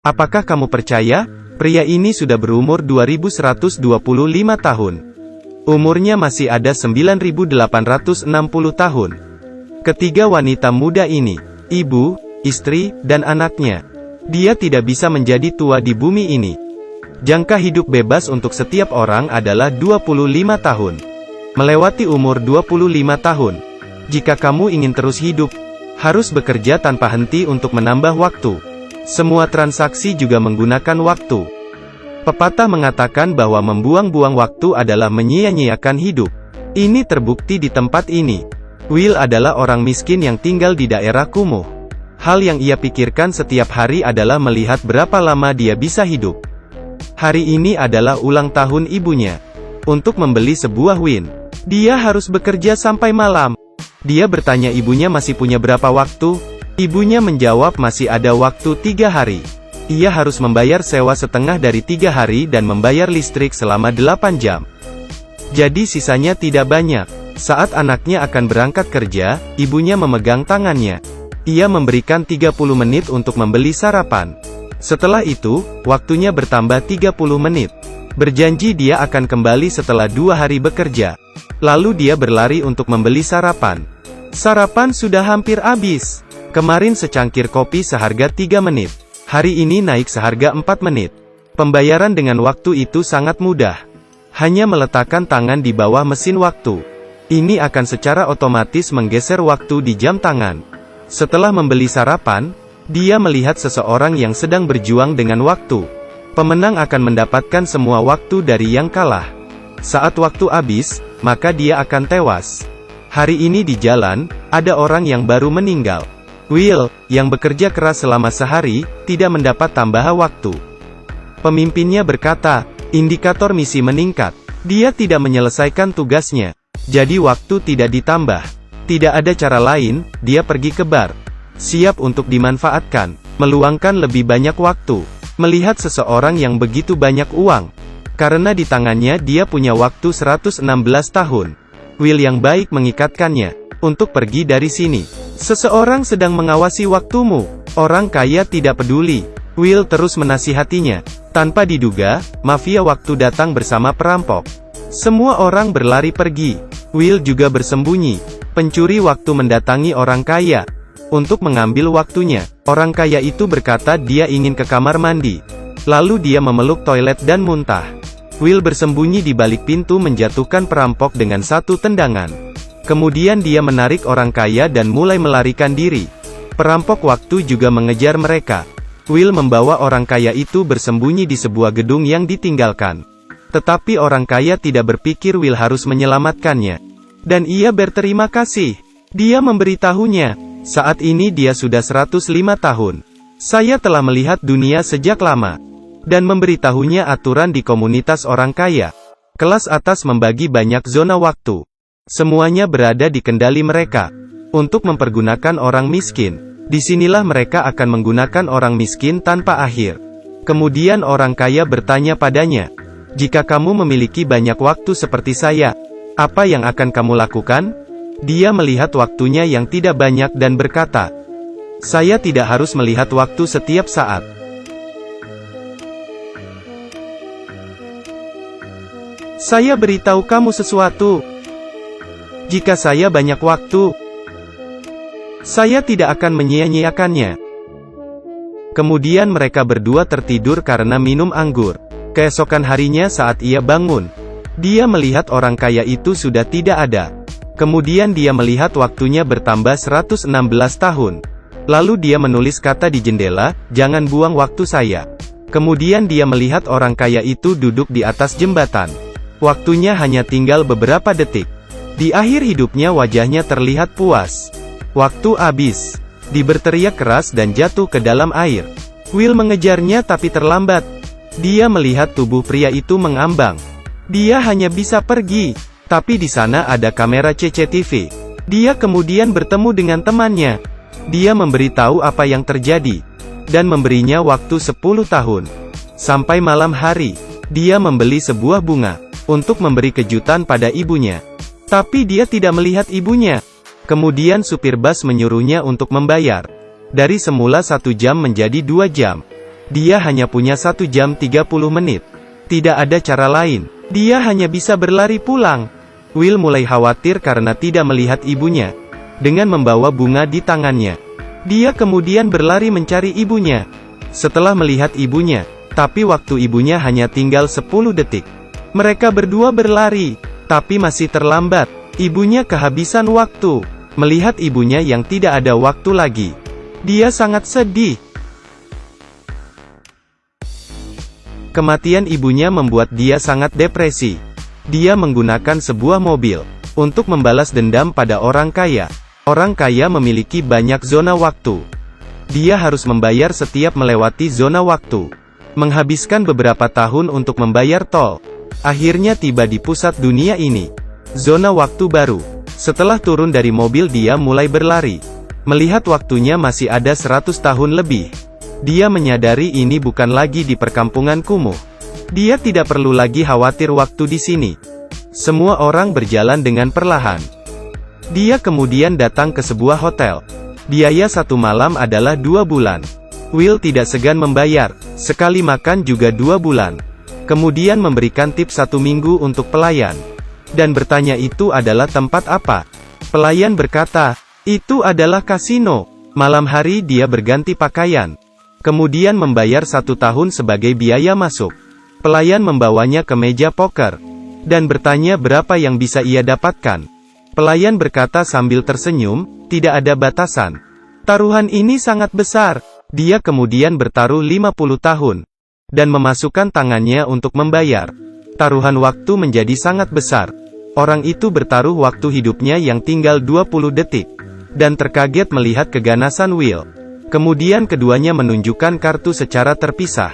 Apakah kamu percaya? Pria ini sudah berumur 2125 tahun. Umurnya masih ada 9860 tahun. Ketiga wanita muda ini, ibu, istri, dan anaknya. Dia tidak bisa menjadi tua di bumi ini. Jangka hidup bebas untuk setiap orang adalah 25 tahun. Melewati umur 25 tahun. Jika kamu ingin terus hidup, harus bekerja tanpa henti untuk menambah waktu. Semua transaksi juga menggunakan waktu. Pepatah mengatakan bahwa membuang-buang waktu adalah menyia-nyiakan hidup. Ini terbukti di tempat ini. Will adalah orang miskin yang tinggal di daerah kumuh. Hal yang ia pikirkan setiap hari adalah melihat berapa lama dia bisa hidup. Hari ini adalah ulang tahun ibunya. Untuk membeli sebuah win, dia harus bekerja sampai malam. Dia bertanya ibunya masih punya berapa waktu. Ibunya menjawab masih ada waktu 3 hari. Ia harus membayar sewa setengah dari 3 hari dan membayar listrik selama 8 jam. Jadi sisanya tidak banyak. Saat anaknya akan berangkat kerja, ibunya memegang tangannya. Ia memberikan 30 menit untuk membeli sarapan. Setelah itu, waktunya bertambah 30 menit. Berjanji dia akan kembali setelah 2 hari bekerja. Lalu dia berlari untuk membeli sarapan. Sarapan sudah hampir habis. Kemarin secangkir kopi seharga 3 menit. Hari ini naik seharga 4 menit. Pembayaran dengan waktu itu sangat mudah. Hanya meletakkan tangan di bawah mesin waktu. Ini akan secara otomatis menggeser waktu di jam tangan. Setelah membeli sarapan, dia melihat seseorang yang sedang berjuang dengan waktu. Pemenang akan mendapatkan semua waktu dari yang kalah. Saat waktu habis, maka dia akan tewas. Hari ini di jalan, ada orang yang baru meninggal. Will, yang bekerja keras selama sehari, tidak mendapat tambahan waktu. Pemimpinnya berkata, indikator misi meningkat. Dia tidak menyelesaikan tugasnya. Jadi waktu tidak ditambah. Tidak ada cara lain, dia pergi ke bar. Siap untuk dimanfaatkan, meluangkan lebih banyak waktu. Melihat seseorang yang begitu banyak uang. Karena di tangannya dia punya waktu 116 tahun. Will yang baik mengikatkannya. Untuk pergi dari sini. Seseorang sedang mengawasi waktumu. Orang kaya tidak peduli. Will terus menasihatinya. Tanpa diduga, mafia waktu datang bersama perampok. Semua orang berlari pergi. Will juga bersembunyi. Pencuri waktu mendatangi orang kaya. Untuk mengambil waktunya. Orang kaya itu berkata dia ingin ke kamar mandi. Lalu dia memeluk toilet dan muntah. Will bersembunyi di balik pintu menjatuhkan perampok dengan satu tendangan. Kemudian dia menarik orang kaya dan mulai melarikan diri. Perampok waktu juga mengejar mereka. Will membawa orang kaya itu bersembunyi di sebuah gedung yang ditinggalkan. Tetapi orang kaya tidak berpikir Will harus menyelamatkannya. Dan ia berterima kasih. Dia memberitahunya, saat ini dia sudah 105 tahun. Saya telah melihat dunia sejak lama. Dan memberitahunya aturan di komunitas orang kaya. Kelas atas membagi banyak zona waktu. Semuanya berada di kendali mereka. Untuk mempergunakan orang miskin. Disinilah mereka akan menggunakan orang miskin tanpa akhir. Kemudian orang kaya bertanya padanya. Jika kamu memiliki banyak waktu seperti saya, apa yang akan kamu lakukan? Dia melihat waktunya yang tidak banyak dan berkata, saya tidak harus melihat waktu setiap saat. Saya beritahu kamu sesuatu. Jika saya banyak waktu, saya tidak akan menyia-nyiakannya. Kemudian mereka berdua tertidur karena minum anggur. Keesokan harinya saat ia bangun, dia melihat orang kaya itu sudah tidak ada. Kemudian dia melihat waktunya bertambah 116 tahun. Lalu dia menulis kata di jendela, jangan buang waktu saya. Kemudian dia melihat orang kaya itu duduk di atas jembatan. Waktunya hanya tinggal beberapa detik. Di akhir hidupnya wajahnya terlihat puas. Waktu habis. Dia berteriak keras dan jatuh ke dalam air. Will mengejarnya tapi terlambat. Dia melihat tubuh pria itu mengambang. Dia hanya bisa pergi. Tapi di sana ada kamera CCTV. Dia kemudian bertemu dengan temannya. Dia memberitahu apa yang terjadi. Dan memberinya waktu 10 tahun. Sampai malam hari, dia membeli sebuah bunga. Untuk memberi kejutan pada ibunya. Tapi dia tidak melihat ibunya. Kemudian supir bus menyuruhnya untuk membayar. Dari semula 1 jam menjadi 2 jam. Dia hanya punya 1 jam 30 menit. Tidak ada cara lain. Dia hanya bisa berlari pulang. Will mulai khawatir karena tidak melihat ibunya. Dengan membawa bunga di tangannya, dia kemudian berlari mencari ibunya. Setelah melihat ibunya, tapi waktu ibunya hanya tinggal 10 detik. Mereka berdua berlari, tapi masih terlambat. Ibunya kehabisan waktu. Melihat ibunya yang tidak ada waktu lagi, dia sangat sedih. Kematian ibunya membuat dia sangat depresi. Dia menggunakan sebuah mobil untuk membalas dendam pada orang kaya. Orang kaya memiliki banyak zona waktu. Dia harus membayar setiap melewati zona waktu. Menghabiskan beberapa tahun untuk membayar tol. Akhirnya tiba di pusat dunia ini. Zona waktu baru. Setelah turun dari mobil dia mulai berlari. Melihat waktunya masih ada 100 tahun lebih. Dia menyadari ini bukan lagi di perkampungan kumuh. Dia tidak perlu lagi khawatir waktu di sini. Semua orang berjalan dengan perlahan. Dia kemudian datang ke sebuah hotel. Biaya 1 malam adalah 2 bulan. Will tidak segan membayar, sekali makan juga 2 bulan. Kemudian memberikan tip 1 minggu untuk pelayan. Dan bertanya itu adalah tempat apa? Pelayan berkata, itu adalah kasino. Malam hari dia berganti pakaian. Kemudian membayar 1 tahun sebagai biaya masuk. Pelayan membawanya ke meja poker. Dan bertanya berapa yang bisa ia dapatkan. Pelayan berkata sambil tersenyum, tidak ada batasan. Taruhan ini sangat besar. Dia kemudian bertaruh 50 tahun. Dan memasukkan tangannya untuk membayar. Taruhan waktu menjadi sangat besar. Orang itu bertaruh waktu hidupnya yang tinggal 20 detik. Dan terkaget melihat keganasan Will. Kemudian keduanya menunjukkan kartu secara terpisah.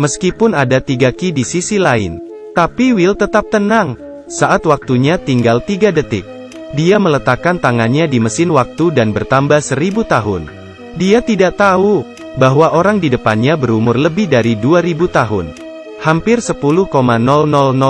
Meskipun ada 3 ki di sisi lain. Tapi Will tetap tenang. Saat waktunya tinggal 3 detik. Dia meletakkan tangannya di mesin waktu dan bertambah 1000 tahun. Dia tidak tahu bahwa orang di depannya berumur lebih dari 2000 tahun. Hampir 10,000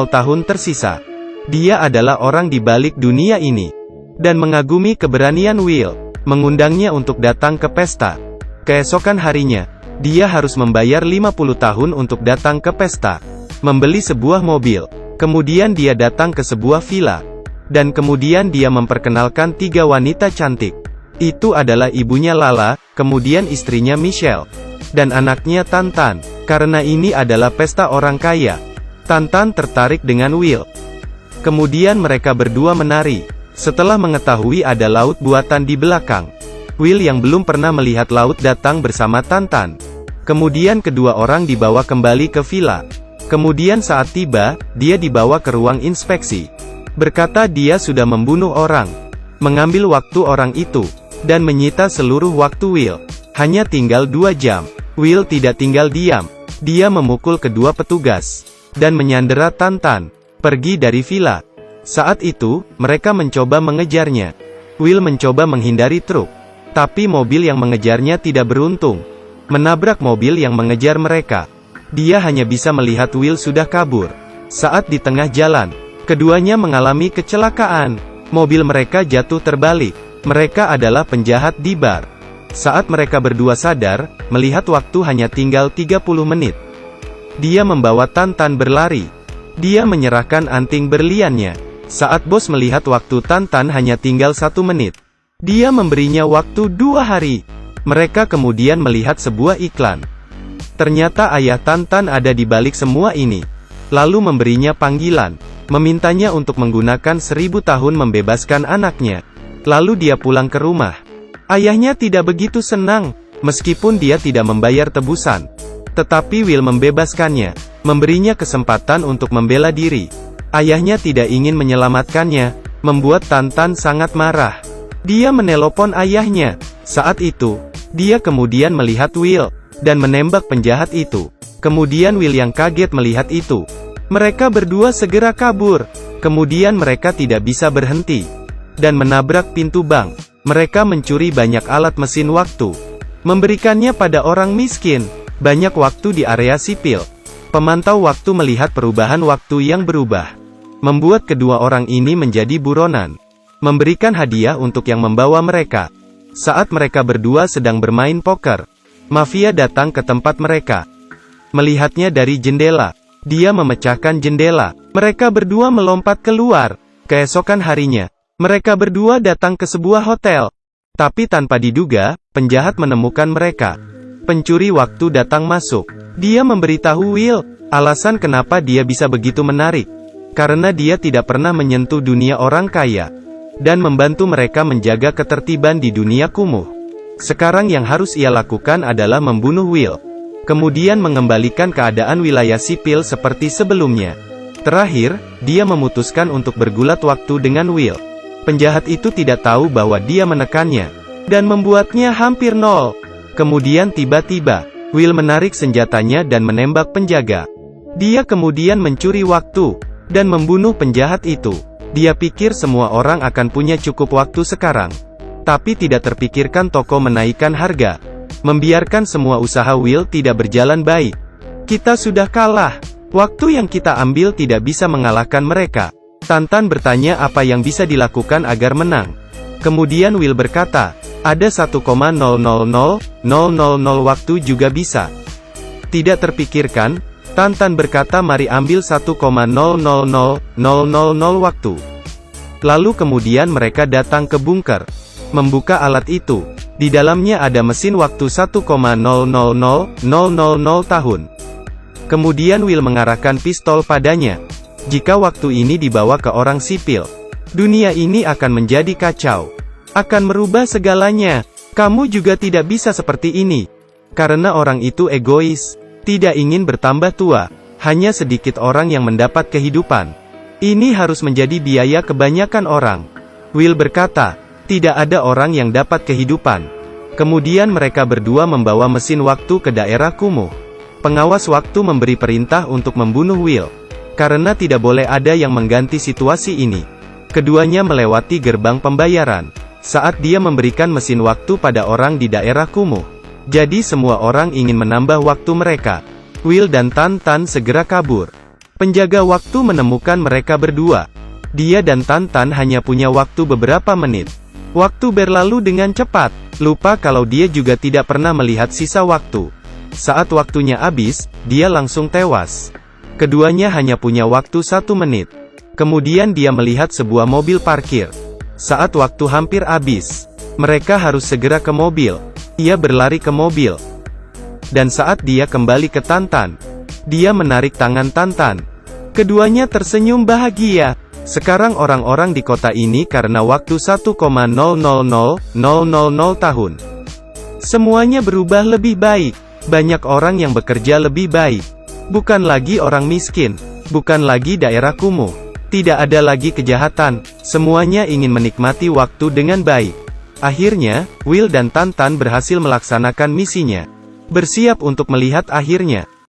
tahun tersisa. Dia adalah orang di balik dunia ini. Dan mengagumi keberanian Will. Mengundangnya untuk datang ke pesta. Keesokan harinya, dia harus membayar 50 tahun untuk datang ke pesta. Membeli sebuah mobil. Kemudian dia datang ke sebuah villa. Dan kemudian dia memperkenalkan 3 wanita cantik. Itu adalah ibunya Lala, kemudian istrinya Michelle. Dan anaknya Tantan. Karena ini adalah pesta orang kaya. Tantan tertarik dengan Will. Kemudian mereka berdua menari. Setelah mengetahui ada laut buatan di belakang. Will yang belum pernah melihat laut datang bersama Tantan. Kemudian kedua orang dibawa kembali ke villa. Kemudian saat tiba, dia dibawa ke ruang inspeksi. Berkata dia sudah membunuh orang. Mengambil waktu orang itu. Dan menyita seluruh waktu Will. Hanya tinggal 2 jam. Will tidak tinggal diam. Dia memukul kedua petugas. Dan menyandera Tantan. Pergi dari villa. Saat itu, mereka mencoba mengejarnya. Will mencoba menghindari truk. Tapi mobil yang mengejarnya tidak beruntung. Menabrak mobil yang mengejar mereka. Dia hanya bisa melihat Will sudah kabur. Saat di tengah jalan, keduanya mengalami kecelakaan. Mobil mereka jatuh terbalik. Mereka adalah penjahat di bar. Saat mereka berdua sadar, melihat waktu hanya tinggal 30 menit. Dia membawa Tantan berlari. Dia menyerahkan anting berliannya. Saat bos melihat waktu Tantan hanya tinggal 1 menit. Dia memberinya waktu 2 hari. Mereka kemudian melihat sebuah iklan. Ternyata ayah Tantan ada di balik semua ini. Lalu memberinya panggilan. Memintanya untuk menggunakan 1000 tahun membebaskan anaknya. Lalu dia pulang ke rumah. Ayahnya tidak begitu senang, meskipun dia tidak membayar tebusan. Tetapi Will membebaskannya. Memberinya kesempatan untuk membela diri. Ayahnya tidak ingin menyelamatkannya. Membuat Tantan sangat marah. Dia menelepon ayahnya. Saat itu, dia kemudian melihat Will. Dan menembak penjahat itu. Kemudian Will yang kaget melihat itu. Mereka berdua segera kabur. Kemudian mereka tidak bisa berhenti. Dan menabrak pintu bank. Mereka mencuri banyak alat mesin waktu. Memberikannya pada orang miskin. Banyak waktu di area sipil. Pemantau waktu melihat perubahan waktu yang berubah. Membuat kedua orang ini menjadi buronan. Memberikan hadiah untuk yang membawa mereka. Saat mereka berdua sedang bermain poker, mafia datang ke tempat mereka. melihatnya dari jendela. Dia memecahkan jendela. Mereka berdua melompat keluar. Keesokan harinya, mereka berdua datang ke sebuah hotel. Tapi tanpa diduga, penjahat menemukan mereka. Pencuri waktu datang masuk. Dia memberitahu Will, alasan kenapa dia bisa begitu menarik. Karena dia tidak pernah menyentuh dunia orang kaya. Dan membantu mereka menjaga ketertiban di dunia kumuh. Sekarang yang harus ia lakukan adalah membunuh Will. Kemudian mengembalikan keadaan wilayah sipil seperti sebelumnya. Terakhir, dia memutuskan untuk bergulat waktu dengan Will. Penjahat itu tidak tahu bahwa dia menekannya. Dan membuatnya hampir nol. Kemudian tiba-tiba, Will menarik senjatanya dan menembak penjaga. Dia kemudian mencuri waktu. Dan membunuh penjahat itu. Dia pikir semua orang akan punya cukup waktu sekarang. Tapi tidak terpikirkan toko menaikkan harga. Membiarkan semua usaha Will tidak berjalan baik. Kita sudah kalah. Waktu yang kita ambil tidak bisa mengalahkan mereka. Tantan bertanya apa yang bisa dilakukan agar menang. Kemudian Will berkata, ada 1,000000 waktu juga bisa. Tidak terpikirkan, Tantan berkata mari ambil 1,000000 waktu. Lalu kemudian mereka datang ke bunker. Membuka alat itu. Di dalamnya ada mesin waktu 1,000000 tahun. Kemudian Will mengarahkan pistol padanya. Jika waktu ini dibawa ke orang sipil, dunia ini akan menjadi kacau. Akan merubah segalanya. Kamu juga tidak bisa seperti ini. Karena orang itu egois. Tidak ingin bertambah tua. Hanya sedikit orang yang mendapat kehidupan. Ini harus menjadi biaya kebanyakan orang. Will berkata, tidak ada orang yang dapat kehidupan. Kemudian mereka berdua membawa mesin waktu ke daerah kumuh. Pengawas waktu memberi perintah untuk membunuh Will. Karena tidak boleh ada yang mengganti situasi ini. Keduanya melewati gerbang pembayaran. Saat dia memberikan mesin waktu pada orang di daerah kumuh. Jadi semua orang ingin menambah waktu mereka. Will dan Tantan segera kabur. Penjaga waktu menemukan mereka berdua. Dia dan Tantan hanya punya waktu beberapa menit. Waktu berlalu dengan cepat. Lupa kalau dia juga tidak pernah melihat sisa waktu. Saat waktunya habis, dia langsung tewas. Keduanya hanya punya waktu 1 menit. Kemudian dia melihat sebuah mobil parkir. Saat waktu hampir habis, mereka harus segera ke mobil. Ia berlari ke mobil. Dan saat dia kembali ke Tantan, dia menarik tangan Tantan. Keduanya tersenyum bahagia. Sekarang orang-orang di kota ini karena waktu 1,000000 tahun. Semuanya berubah lebih baik. Banyak orang yang bekerja lebih baik. Bukan lagi orang miskin. Bukan lagi daerah kumuh. Tidak ada lagi kejahatan. Semuanya ingin menikmati waktu dengan baik. Akhirnya, Will dan Tantan berhasil melaksanakan misinya. Bersiap untuk melihat akhirnya.